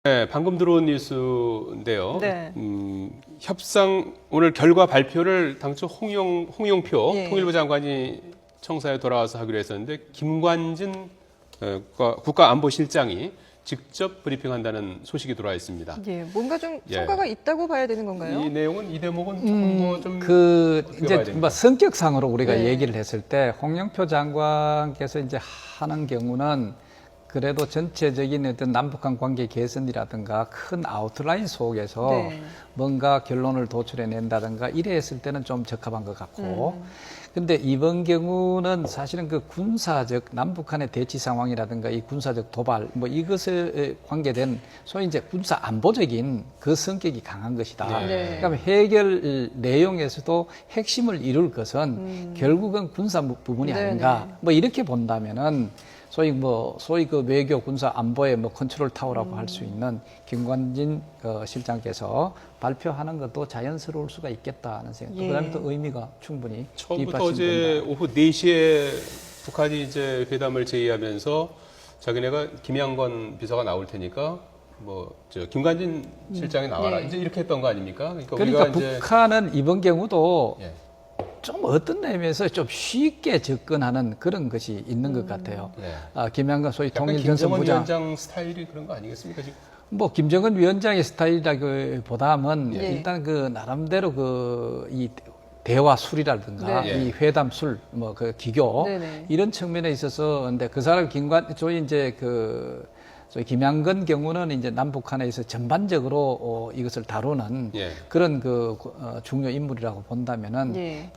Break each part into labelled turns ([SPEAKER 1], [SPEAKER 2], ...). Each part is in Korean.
[SPEAKER 1] 네, 방금 들어온 뉴스인데요.
[SPEAKER 2] 네.
[SPEAKER 1] 협상 오늘 결과 발표를 당초 홍영표
[SPEAKER 2] 예.
[SPEAKER 1] 통일부 장관이 청사에 돌아와서 하기로 했었는데 김관진 국가안보실장이 직접 브리핑한다는 소식이 들어와 있습니다.
[SPEAKER 2] 예, 뭔가 좀
[SPEAKER 1] 예.
[SPEAKER 2] 성과가 있다고 봐야 되는 건가요?
[SPEAKER 1] 이 대목은 조금 뭐좀
[SPEAKER 3] 이제 뭐 성격상으로 우리가
[SPEAKER 2] 네.
[SPEAKER 3] 얘기를 했을 때 홍영표 장관께서 이제 하는 경우는 그래도 전체적인 어떤 남북한 관계 개선이라든가 큰 아웃라인 속에서
[SPEAKER 2] 네.
[SPEAKER 3] 뭔가 결론을 도출해낸다든가 이래 했을 때는 좀 적합한 것 같고 근데 이번 경우는 사실은 그 군사적 남북한의 대치 상황이라든가 이 군사적 도발 뭐 이것에 관계된 소위 이제 군사 안보적인 그 성격이 강한 것이다.
[SPEAKER 2] 네.
[SPEAKER 3] 그러니까 해결 내용에서도 핵심을 이룰 것은 결국은 군사 부분이
[SPEAKER 2] 네네.
[SPEAKER 3] 아닌가. 뭐 이렇게 본다면은 소위 그 외교 군사 안보의 뭐 컨트롤 타워라고 할 수 있는 김관진 실장께서 발표하는 것도 자연스러울 수가 있겠다는 생각.
[SPEAKER 2] 예.
[SPEAKER 3] 그다음에 또 의미가 충분히
[SPEAKER 1] 처음부터
[SPEAKER 3] 뒷받침된다.
[SPEAKER 1] 어제 오후 4시에 북한이 이제 회담을 제의하면서 자기네가 김양건 비서가 나올 테니까 김관진 실장이 나와라.
[SPEAKER 2] 네.
[SPEAKER 1] 이제 이렇게 했던 거 아닙니까?
[SPEAKER 3] 그러니까
[SPEAKER 1] 우리가 이제
[SPEAKER 3] 북한은 이번 경우도
[SPEAKER 1] 예.
[SPEAKER 3] 좀 어떤 의미에서 좀 쉽게 접근하는 그런 것이 있는 것 같아요.
[SPEAKER 1] 네.
[SPEAKER 3] 김양건 소위
[SPEAKER 1] 약간
[SPEAKER 3] 통일전선부장.
[SPEAKER 1] 김정은 위원장 스타일이 그런 거 아니겠습니까? 지금?
[SPEAKER 3] 뭐 김정은 위원장의 스타일이라기보다는
[SPEAKER 2] 예.
[SPEAKER 3] 일단 그 나름대로 이 대화 술이라든가
[SPEAKER 2] 네.
[SPEAKER 3] 이 회담 술, 뭐 그 기교
[SPEAKER 2] 네네.
[SPEAKER 3] 이런 측면에 있어서 근데 그 사람 소위 김양건 경우는 이제 남북한에서 전반적으로 이것을 다루는
[SPEAKER 1] 예.
[SPEAKER 3] 그런 중요 인물이라고 본다면은
[SPEAKER 2] 예.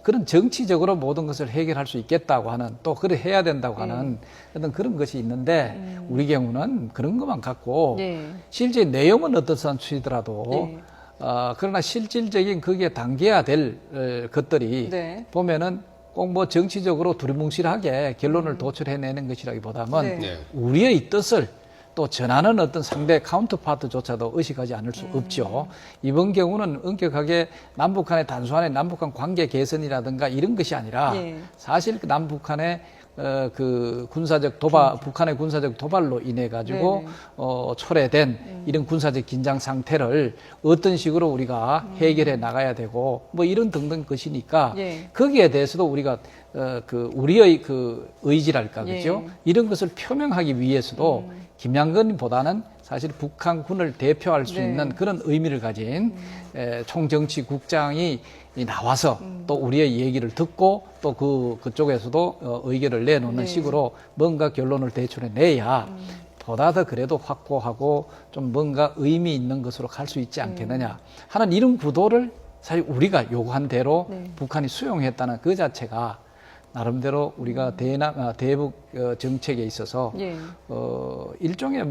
[SPEAKER 3] 그런 정치적으로 모든 것을 해결할 수 있겠다고 하는 또 그래 해야 된다고 하는 어떤 그런 것이 있는데 우리 경우는 그런 것만 갖고
[SPEAKER 2] 예.
[SPEAKER 3] 실제 내용은 어떻든지더라도
[SPEAKER 2] 예.
[SPEAKER 3] 그러나 실질적인 그게 당겨야 될 것들이
[SPEAKER 2] 네.
[SPEAKER 3] 보면은 꼭 뭐 정치적으로 두리뭉실하게 결론을 도출해내는 것이라기보다는
[SPEAKER 2] 네.
[SPEAKER 1] 네.
[SPEAKER 3] 우리의 뜻을 또 전하는 어떤 상대 카운터파트조차도 의식하지 않을 수 없죠. 이번 경우는 엄격하게 남북한의 단순한 남북한 관계 개선이라든가 이런 것이 아니라
[SPEAKER 2] 예.
[SPEAKER 3] 사실 그 남북한의 그 군사적 북한의 군사적 도발로 인해 가지고 초래된 이런 군사적 긴장 상태를 어떤 식으로 우리가 해결해 나가야 되고 뭐 이런 등등 것이니까
[SPEAKER 2] 예.
[SPEAKER 3] 거기에 대해서도 우리가 우리의 그 의지랄까
[SPEAKER 2] 예.
[SPEAKER 3] 그죠? 이런 것을 표명하기 위해서도 김양건보다는 사실 북한군을 대표할 수
[SPEAKER 2] 네.
[SPEAKER 3] 있는 그런 의미를 가진 총정치국장이 나와서 또 우리의 얘기를 듣고 또 그쪽에서도 의견을 내놓는
[SPEAKER 2] 네.
[SPEAKER 3] 식으로 뭔가 결론을 대출해내야 보다 더 그래도 확고하고 좀 뭔가 의미 있는 것으로 갈 수 있지 않겠느냐 하는 이런 구도를 사실 우리가 요구한 대로
[SPEAKER 2] 네.
[SPEAKER 3] 북한이 수용했다는 그 자체가 나름대로 우리가 대북 정책에 있어서
[SPEAKER 2] 예.
[SPEAKER 3] 일종의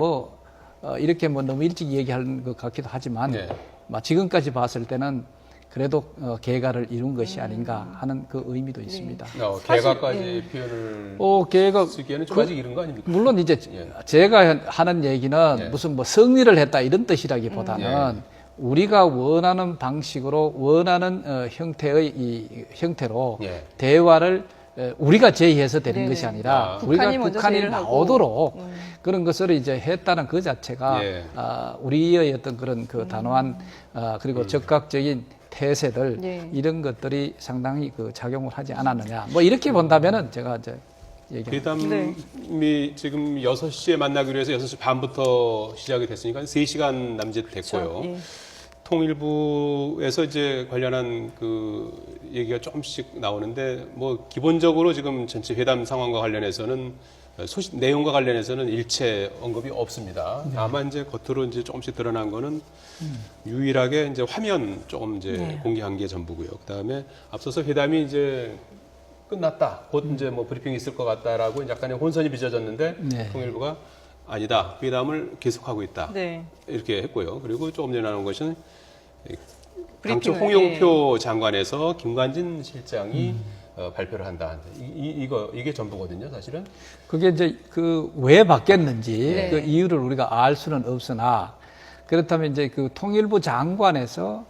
[SPEAKER 3] 이렇게 너무 일찍 얘기하는 것 같기도 하지만
[SPEAKER 1] 네.
[SPEAKER 3] 지금까지 봤을 때는 그래도 계가를 이룬 것이 아닌가 하는 그 의미도 있습니다.
[SPEAKER 1] 개가까지 표현을
[SPEAKER 3] 계가
[SPEAKER 1] 쓰기에는 좀 아직 이른 거 아닙니까?
[SPEAKER 3] 물론 이제
[SPEAKER 1] 예.
[SPEAKER 3] 제가 하는 얘기는
[SPEAKER 1] 예.
[SPEAKER 3] 무슨 승리를 했다 이런 뜻이라기보다는 우리가 원하는 방식으로 원하는 형태로
[SPEAKER 1] 예.
[SPEAKER 3] 대화를 우리가 제의해서 되는
[SPEAKER 2] 네네.
[SPEAKER 3] 것이 아니라
[SPEAKER 2] 북한이
[SPEAKER 3] 우리가
[SPEAKER 2] 먼저
[SPEAKER 3] 북한이
[SPEAKER 2] 제의를 하고.
[SPEAKER 3] 나오도록 그런 것을 이제 했다는 그 자체가
[SPEAKER 1] 예.
[SPEAKER 3] 우리의 어떤 그런 그 단호한 그리고 적극적인 태세들
[SPEAKER 2] 예.
[SPEAKER 3] 이런 것들이 상당히 그 작용을 하지 않았느냐 뭐 이렇게 본다면은 제가 이제 얘기합니다.
[SPEAKER 1] 회담이 지금 6시에 만나기로 해서 6시 반부터 시작이 됐으니까 3시간 남짓 됐고요.
[SPEAKER 2] 예.
[SPEAKER 1] 통일부에서 이제 관련한 그 얘기가 조금씩 나오는데 기본적으로 지금 전체 회담 상황과 관련해서는 내용과 관련해서는 일체 언급이 없습니다. 다만 이제 겉으로 이제 조금씩 드러난 거는 유일하게 이제 화면 조금 이제 공개한 게 전부고요. 그다음에 앞서서 회담이 이제 끝났다. 곧 이제 브리핑이 있을 것 같다라고 약간의 혼선이 빚어졌는데 통일부가 아니다. 회담을 계속하고 있다.
[SPEAKER 2] 네.
[SPEAKER 1] 이렇게 했고요. 그리고 조금 전에 나온 것은 당초
[SPEAKER 2] 브리핑을,
[SPEAKER 1] 홍영표 장관에서 김관진 실장이 발표를 한다. 이게 전부거든요, 사실은.
[SPEAKER 3] 그게 이제 왜 바뀌었는지
[SPEAKER 2] 네.
[SPEAKER 3] 그 이유를 우리가 알 수는 없으나 그렇다면 이제 그 통일부 장관에서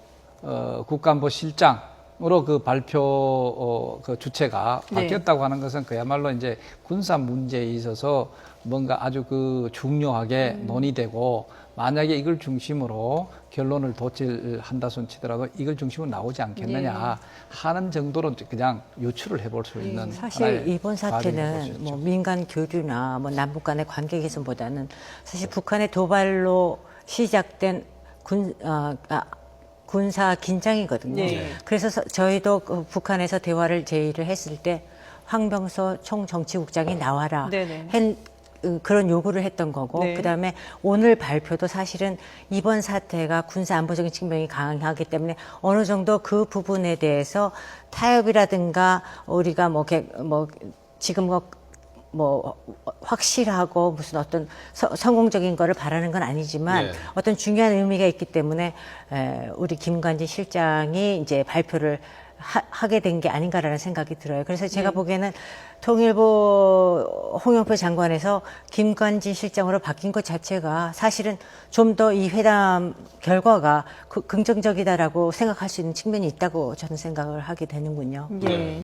[SPEAKER 3] 국가안보실장 으로 그 발표 그 주체가
[SPEAKER 2] 네.
[SPEAKER 3] 바뀌었다고 하는 것은 그야말로 이제 군사 문제에 있어서 뭔가 아주 그 중요하게 논의되고 만약에 이걸 중심으로 결론을 도출한다 손 치더라도 이걸 중심으로 나오지 않겠느냐 하는 정도로 그냥 유추를 해볼 수 있는
[SPEAKER 4] 사실
[SPEAKER 3] 하나의
[SPEAKER 4] 이번
[SPEAKER 3] 과정이 볼수
[SPEAKER 4] 사태는
[SPEAKER 3] 있죠.
[SPEAKER 4] 뭐 민간 교류나 뭐 남북 간의 관계 개선보다는 사실 북한의 도발로 시작된 군사 긴장이거든요.
[SPEAKER 2] 네.
[SPEAKER 4] 그래서 저희도 그 북한에서 대화를 제의를 했을 때 황병서 총정치국장이 나와라
[SPEAKER 2] 네네.
[SPEAKER 4] 그런 요구를 했던 거고
[SPEAKER 2] 네.
[SPEAKER 4] 그다음에 오늘 발표도 사실은 이번 사태가 군사 안보적인 측면이 강하기 때문에 어느 정도 그 부분에 대해서 타협이라든가 우리가 지금 확실하고 무슨 어떤 성공적인 거를 바라는 건 아니지만
[SPEAKER 1] 네.
[SPEAKER 4] 어떤 중요한 의미가 있기 때문에 우리 김관진 실장이 이제 발표를 하게 된 게 아닌가라는 생각이 들어요. 그래서 제가 보기에는 통일부 홍영표 장관에서 김관진 실장으로 바뀐 것 자체가 사실은 좀 더 이 회담 결과가 긍정적이다라고 생각할 수 있는 측면이 있다고 저는 생각을 하게 되는군요.
[SPEAKER 2] 예.